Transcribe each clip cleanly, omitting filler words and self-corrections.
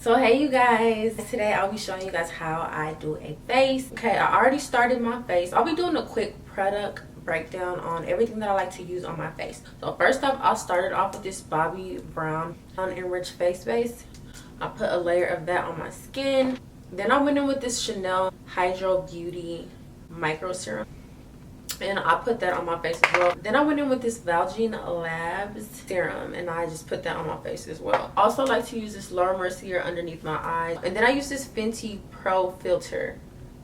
So hey you guys, today I'll be showing you guys how I do a face. Okay, I already started my face. I'll be doing a quick product breakdown on everything that I like to use on my face. So first off, I started off with this Bobbi Brown enriched face base. I put a layer of that on my skin. Then I went in with this Chanel Hydro Beauty micro serum, and I put that on my face as well. Then I went in with this Valgene Labs serum, and I just put that on my face as well. Also like to use this Laura Mercier underneath my eyes. And then I use this Fenty Pro Filter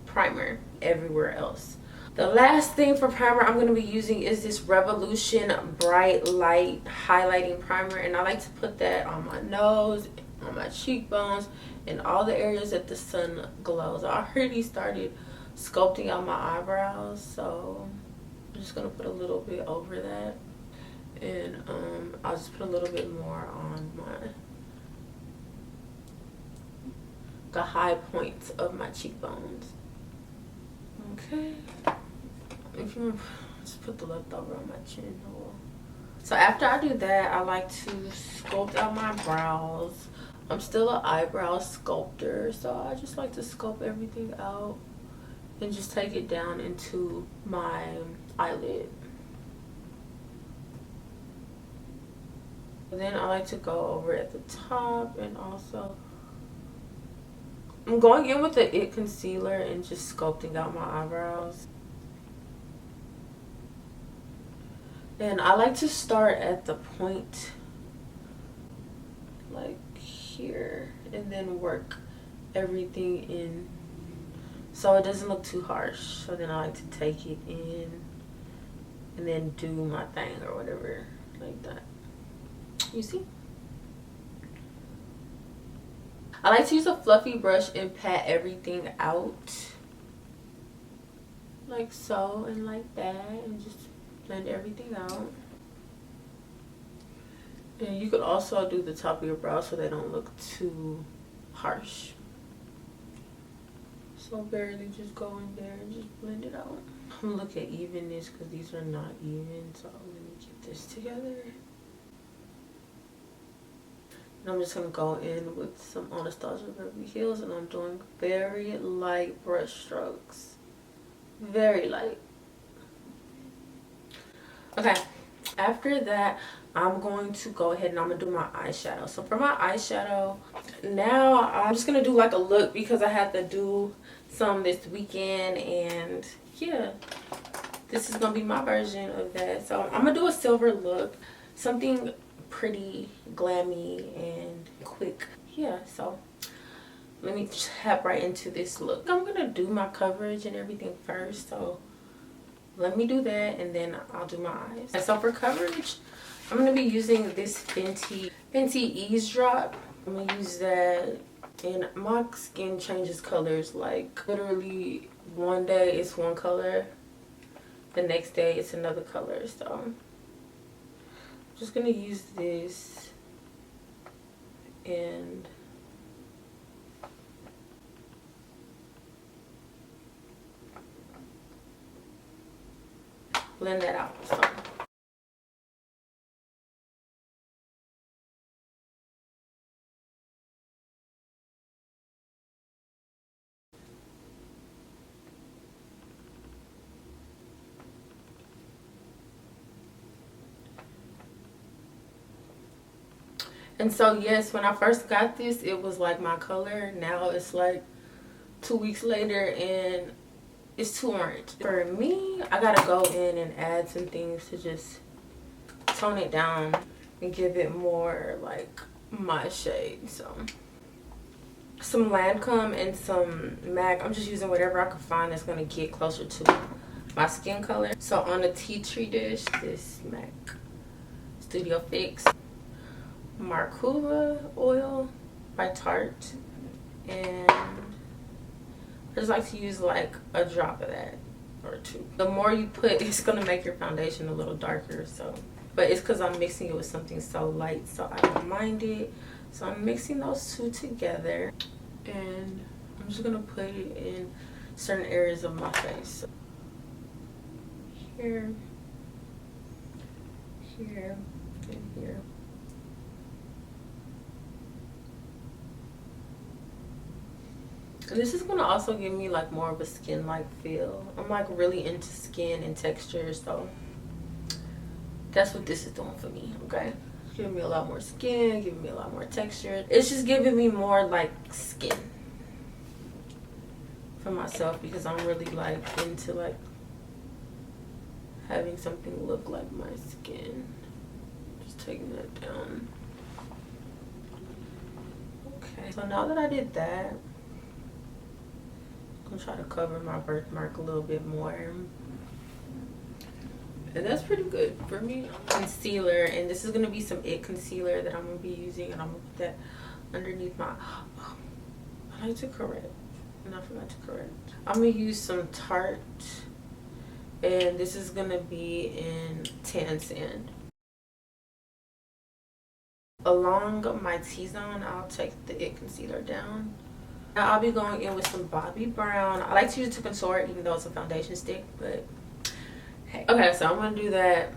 primer everywhere else. The last thing for primer I'm going to be using is this Revolution Bright Light Highlighting Primer. And I like to put that on my nose, on my cheekbones, and all the areas that the sun glows. I already started sculpting out my eyebrows, so I'm just gonna put a little bit over that, and I'll just put a little bit more on the high points of my cheekbones. Okay, if you want, just put the leftover on my chin hole. So after I do that, I like to sculpt out my brows. I'm still an eyebrow sculptor, so I just like to sculpt everything out and just take it down into my eyelid. Then I like to go over at the top, and also I'm going in with the It concealer and just sculpting out my eyebrows. And I like to start at the point like here and then work everything in so it doesn't look too harsh. So then I like to take it in and then do my thing or whatever, like that. You see? I like to use a fluffy brush and pat everything out. Like so and like that, and just blend everything out. And you could also do the top of your brow so they don't look too harsh. So barely just go in there and just blend it out. I'm gonna look at evenness because these are not even, so let me get this together. And I'm just gonna go in with some Anastasia Beverly Hills, and I'm doing very light brush strokes. Very light. Okay, after that, I'm going to go ahead and I'm gonna do my eyeshadow. So for my eyeshadow, now I'm just gonna do like a look because I had to do some this weekend, and yeah, this is gonna be my version of that. So I'm gonna do a silver look, something pretty glammy and quick. Yeah, so let me tap right into this look. I'm gonna do my coverage and everything first, so let me do that and then I'll do my eyes. And so for coverage, I'm going to be using this Fenty Eavesdrop. I'm going to use that, and my skin changes colors like literally one day it's one color, the next day it's another color. So I'm just going to use this and blend that out. So and so yes, when I first got this, it was like my color. Now it's like 2 weeks later and it's too orange. For me, I gotta go in and add some things to just tone it down and give it more like my shade. So some Lancome and some MAC. I'm just using whatever I can find that's gonna get closer to my skin color. So on a tea tree dish, this MAC Studio Fix Marcuva oil by Tarte, and I just like to use like a drop of that or two. The more you put, it's gonna make your foundation a little darker. So, but it's because I'm mixing it with something so light, so I don't mind it. So I'm mixing those two together, and I'm just gonna put it in certain areas of my face. Here, here, and here. And this is gonna also give me like more of a skin-like feel. I'm like really into skin and texture, so that's what this is doing for me. Okay, giving me a lot more skin, giving me a lot more texture. It's just giving me more like skin for myself, because I'm really like into like having something look like my skin. Just taking that down. Okay, so now that I did that, I'm gonna try to cover my birthmark a little bit more. And that's pretty good for me. Concealer, and this is gonna be some It concealer that I'm gonna be using, and I'm gonna put that underneath my, oh, I like to correct, and I forgot to correct. I'm gonna use some Tarte, and this is gonna be in Tan Sand. Along my T-zone, I'll take the It concealer down. Now I'll be going in with some Bobbi Brown. I like to use it to contour, even though it's a foundation stick, but hey. Okay, so I'm gonna do that.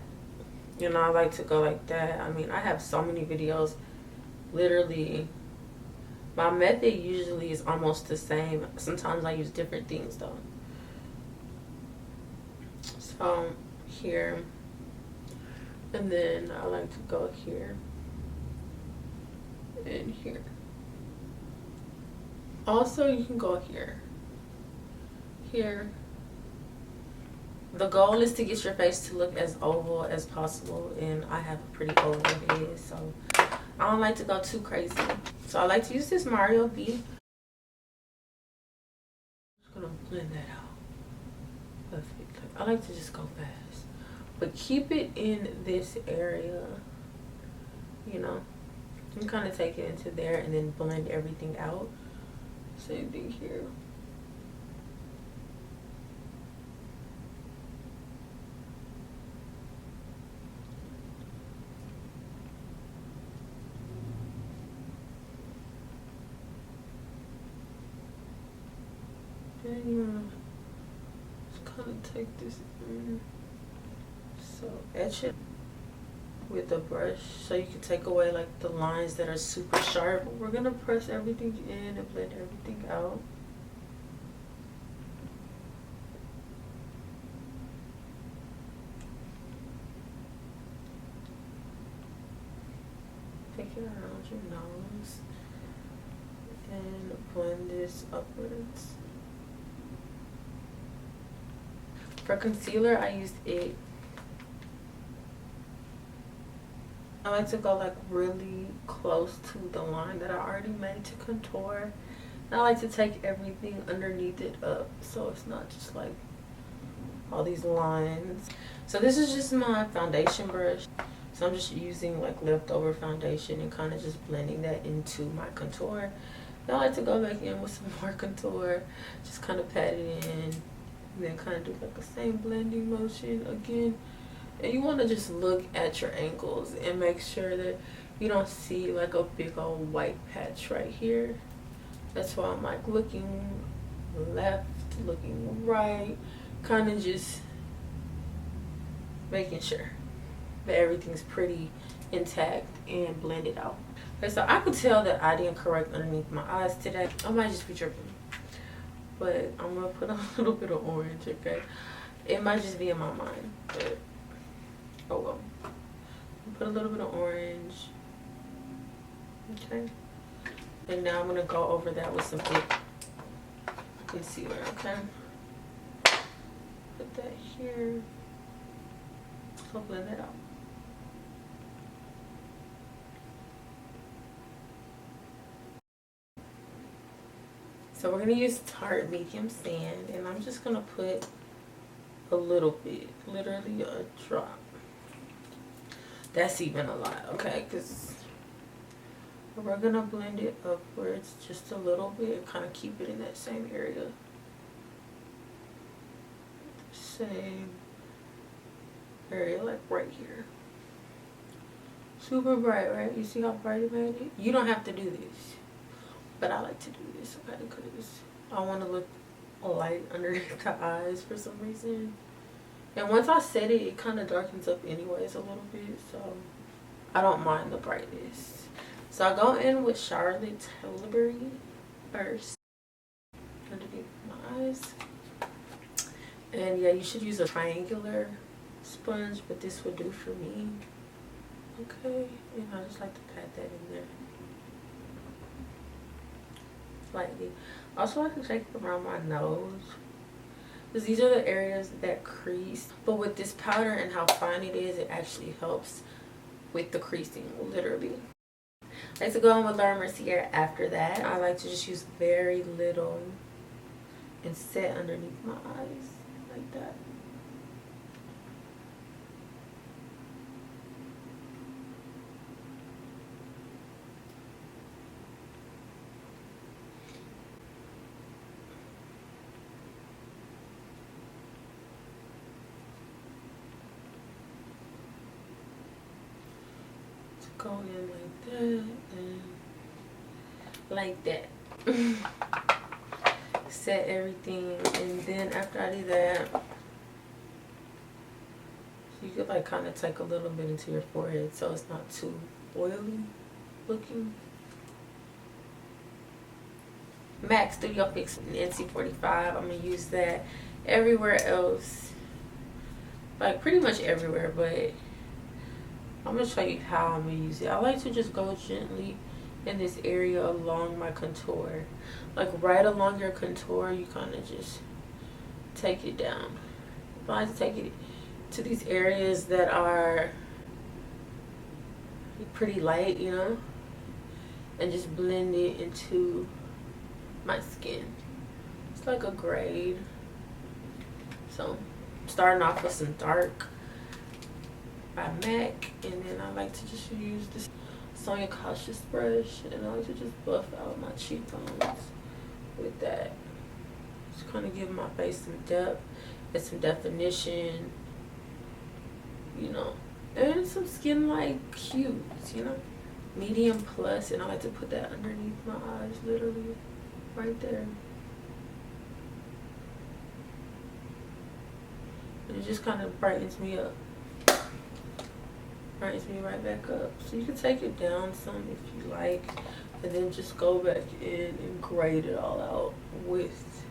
You know, I like to go like that. I mean, I have so many videos. Literally, my method usually is almost the same. Sometimes I use different things though. So here, and then I like to go here and here. Also, you can go here, here. The goal is to get your face to look as oval as possible, and I have a pretty oval head, so I don't like to go too crazy. So I like to use this Mario B. I'm just gonna blend that out. Perfect. I like to just go fast, but keep it in this area, you know. You can kind of take it into there and then blend everything out. Same thing here. Then you want to just kind of take this in. So etch it with a brush so you can take away like the lines that are super sharp. We're gonna press everything in and blend everything out. Take it around your nose and blend this upwards. For concealer, I used It. I like to go like really close to the line that I already made to contour. And I like to take everything underneath it up, so it's not just like all these lines. So this is just my foundation brush. So I'm just using like leftover foundation and kind of just blending that into my contour. Then I like to go back in with some more contour, just kind of pat it in, and then kind of do like the same blending motion again. And you want to just look at your ankles and make sure that you don't see like a big old white patch right here. That's why I'm like looking left, looking right, kind of just making sure that everything's pretty intact and blended out. Okay, so I could tell that I didn't correct underneath my eyes today. I might just be tripping, but I'm gonna put a little bit of orange. Okay, it might just be in my mind, but oh well. Put a little bit of orange. Okay, and now I'm gonna go over that with some It concealer. Okay, put that here. So blend it out. So we're gonna use Tarte Medium Sand, and I'm just gonna put a little bit, literally a drop. That's even a lot, okay? Because we're gonna blend it upwards just a little bit and kind of keep it in that same area. Same area, like right here. Super bright, right? You see how bright it made it? You don't have to do this, but I like to do this, okay? Because I want to look light underneath the eyes for some reason. And once I set it, it kind of darkens up anyways a little bit, so I don't mind the brightness. So I go in with Charlotte Tilbury first. underneath my eyes. And yeah, you should use a triangular sponge, but this would do for me. Okay, and I just like to pat that in there slightly. Also, I can shake it around my nose, because these are the areas that crease. But with this powder and how fine it is, it actually helps with the creasing, literally. I like to go in with Laura Mercier after that. I like to just use very little and set underneath my eyes like that. Go in like that and like that. Set everything, and then after I do that, you could like kind of take a little bit into your forehead so it's not too oily looking. MAC Studio Fix NC45. I'm gonna use that everywhere else, like pretty much everywhere, but I'm gonna show you how I'm gonna use it. I like to just go gently in this area along my contour, like right along your contour. You kind of just take it down. I like to take it to these areas that are pretty light, you know, and just blend it into my skin. It's like a grade. So starting off with some dark by MAC, and then I like to just use this Sonia Cautious brush, and I like to just buff out my cheekbones with that. Just kind of give my face some depth and some definition, you know, and some skin like hues, you know, medium plus, and I like to put that underneath my eyes, literally right there. And it just kind of brightens me up. Brightens me right back up. So you can take it down some if you like, and then just go back in and grade it all out with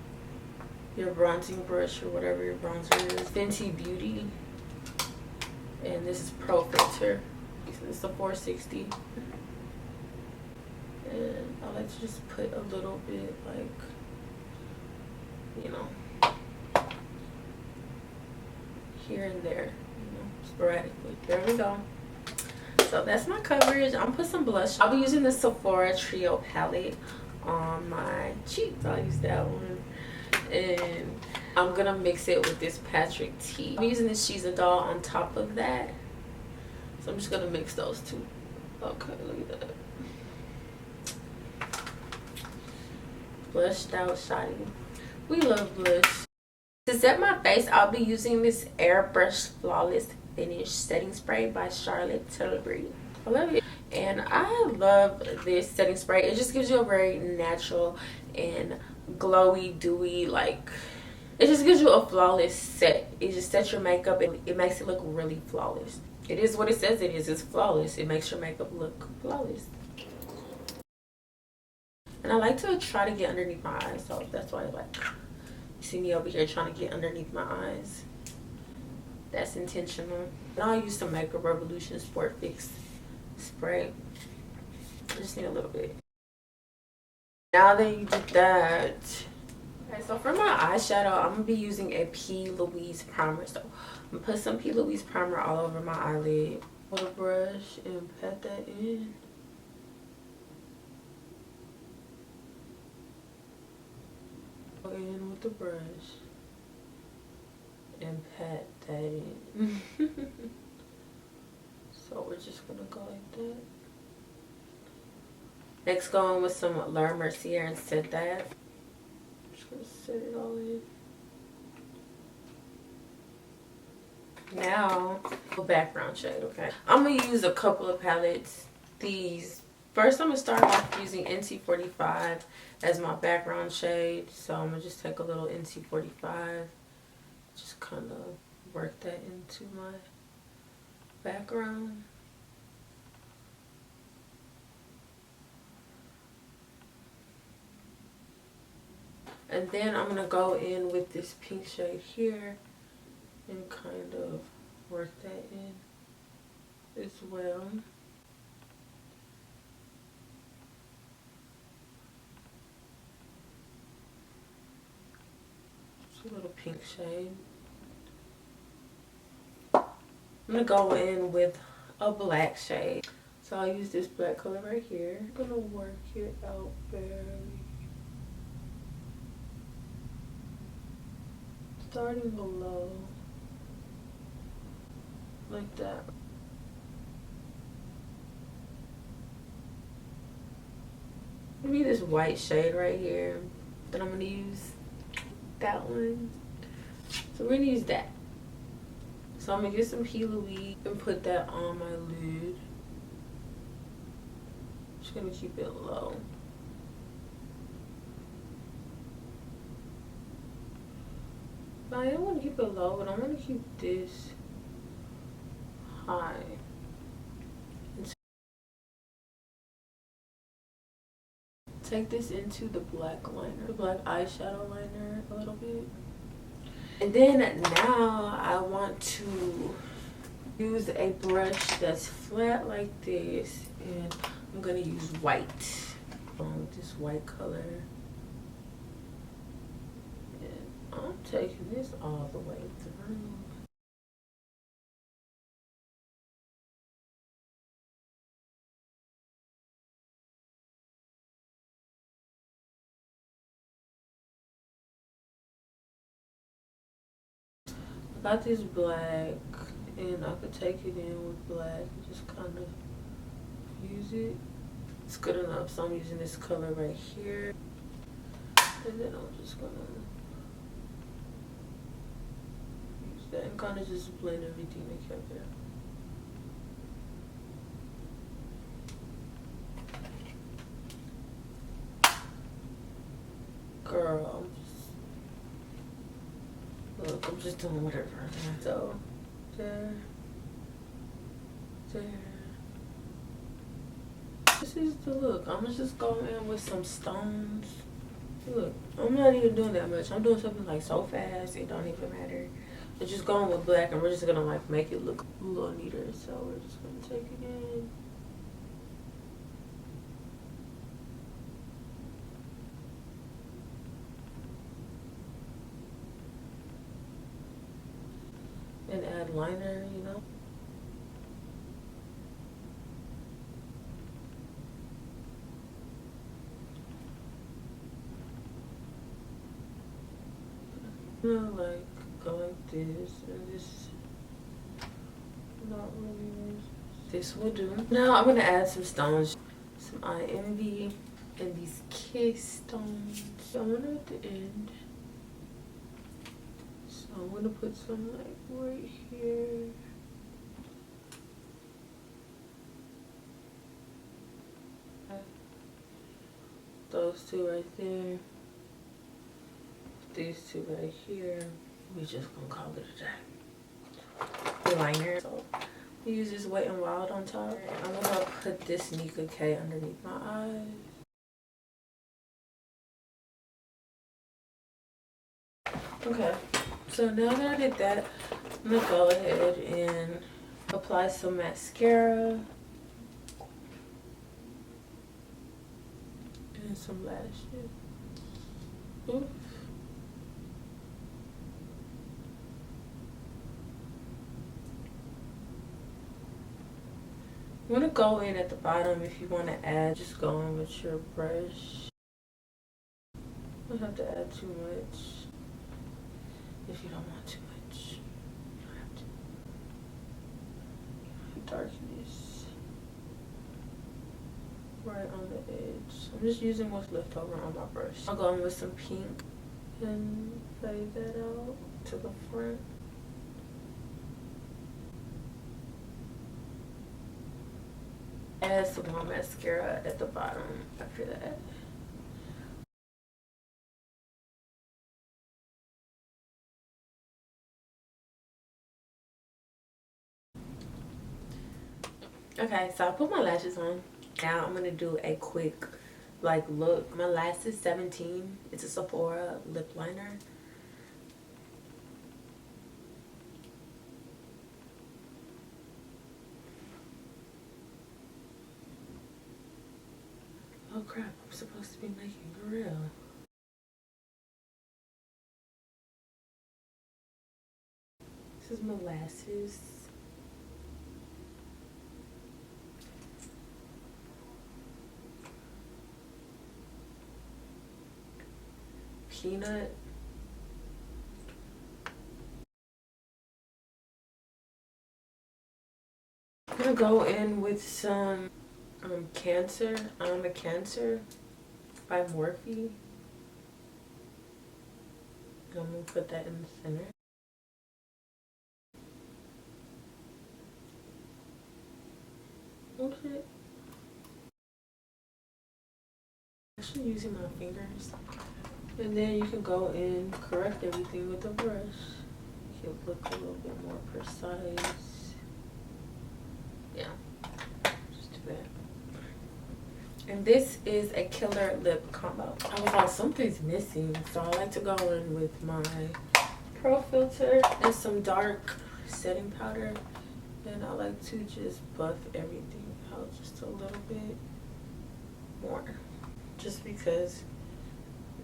your bronzing brush or whatever your bronzer is. Fenty Beauty, and this is Pro Filter. It's a 460, and I like to just put a little bit, like, you know, here and there, you know, sporadically. There we go. So that's my coverage. I'm gonna put some blush. I'll be using the Sephora Trio palette on my cheeks. I'll use that one, and I'm gonna mix it with this Patrick T. I'm using this She's a Doll on top of that, so I'm just gonna mix those two. Okay, look at that. Blushed out shotty. We love blush. To set my face, I'll be using this Airbrush Flawless Finish setting spray by Charlotte Tilbury. I love it, and I love this setting spray. It just gives you a very natural and glowy, dewy, like, it just gives you a flawless set. It just sets your makeup, and it makes it look really flawless. It is what it says it is. It's flawless. It makes your makeup look flawless. And I like to try to get underneath my eyes, so that's why, like, you see me over here trying to get underneath my eyes. That's intentional. And I'll use some Makeup Revolution Sport Fix spray. I just need a little bit. Now that you did that, okay, so for my eyeshadow, I'm gonna be using a P. Louise primer. So I'm gonna put some P. Louise primer all over my eyelid with a brush and pat that in. Go in with the brush and pat that in. So we're just gonna go like that. Next, go in with some Laura Mercier and set that. I'm just gonna set it all in. Now, a background shade, okay? I'm gonna use a couple of palettes. These. First, I'm gonna start off using NC45 as my background shade. So I'm gonna just take a little NC45. Just kind of work that into my background. And then I'm gonna go in with this pink shade here and kind of work that in as well. Just a little pink shade. I'm gonna go in with a black shade. So I'll use this black color right here. I'm gonna work it out barely. Starting below. Like that. Maybe this white shade right here that I'm gonna use. That one. So we're gonna use that. So I'm gonna get some Hila weed and put that on my lid. Just gonna keep it low. I don't want to keep it low, but I'm gonna keep this high. Take this into the black liner, the black eyeshadow liner a little bit. And then now I want to use a brush that's flat like this, and I'm gonna use white with this white color. And I'm taking this all the way through. I got this black, and I could take it in with black and just kind of use it. It's good enough, so I'm using this color right here. And then I'm just gonna use that and kind of just blend everything together. Girl, I'm just doing whatever. So, there. This is the look. I'm gonna just go in with some stones. Look, I'm not even doing that much. I'm doing something like so fast, it don't even matter. I'm just going with black, and we're just gonna like make it look a little neater. So we're just gonna take it in. And add liner, you know. Like go like this, and this not really. This will do. Now I'm gonna add some stones, some eye envy, and these kiss stones. So I'm gonna at the end. So I'm gonna put some like right here. Those two right there. These two right here. We just gonna call it a day. Eyeliner. So we use this Wet n Wild on top. I'm gonna put this Nika K underneath my eyes. Okay, so now that I did that, I'm gonna go ahead and apply some mascara and some lashes. Oof. I'm gonna go in at the bottom. If you want to add, just go in with your brush. You don't have to add too much. If you don't want too much, you don't have to. Darkness right on the edge. I'm just using what's left over on my brush. I'll go in with some pink and fade that out to the front. Add some more mascara at the bottom after that. Okay, so I put my lashes on. Now I'm gonna do a quick like look. My last is 17. It's a Sephora lip liner. Oh crap, I'm supposed to be making a reel. This is molasses. Peanut. I'm gonna go in with some Cancer. I'm a Cancer by Morphe. I'm gonna put that in the center. Okay. Actually using my fingers. And then you can go in, correct everything with the brush. Make it look a little bit more precise. Yeah. Just do that. And this is a killer lip combo. I was like, something's missing. So I like to go in with my Pro Filter and some dark setting powder. And I like to just buff everything out just a little bit more. Just because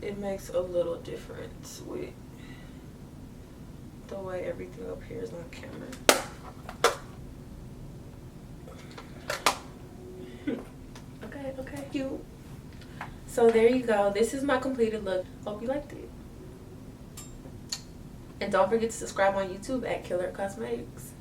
it makes a little difference with the way everything appears on camera. Okay, cute. So there you go. This is my completed look. Hope you liked it. And don't forget to subscribe on YouTube at Killer Cosmetics.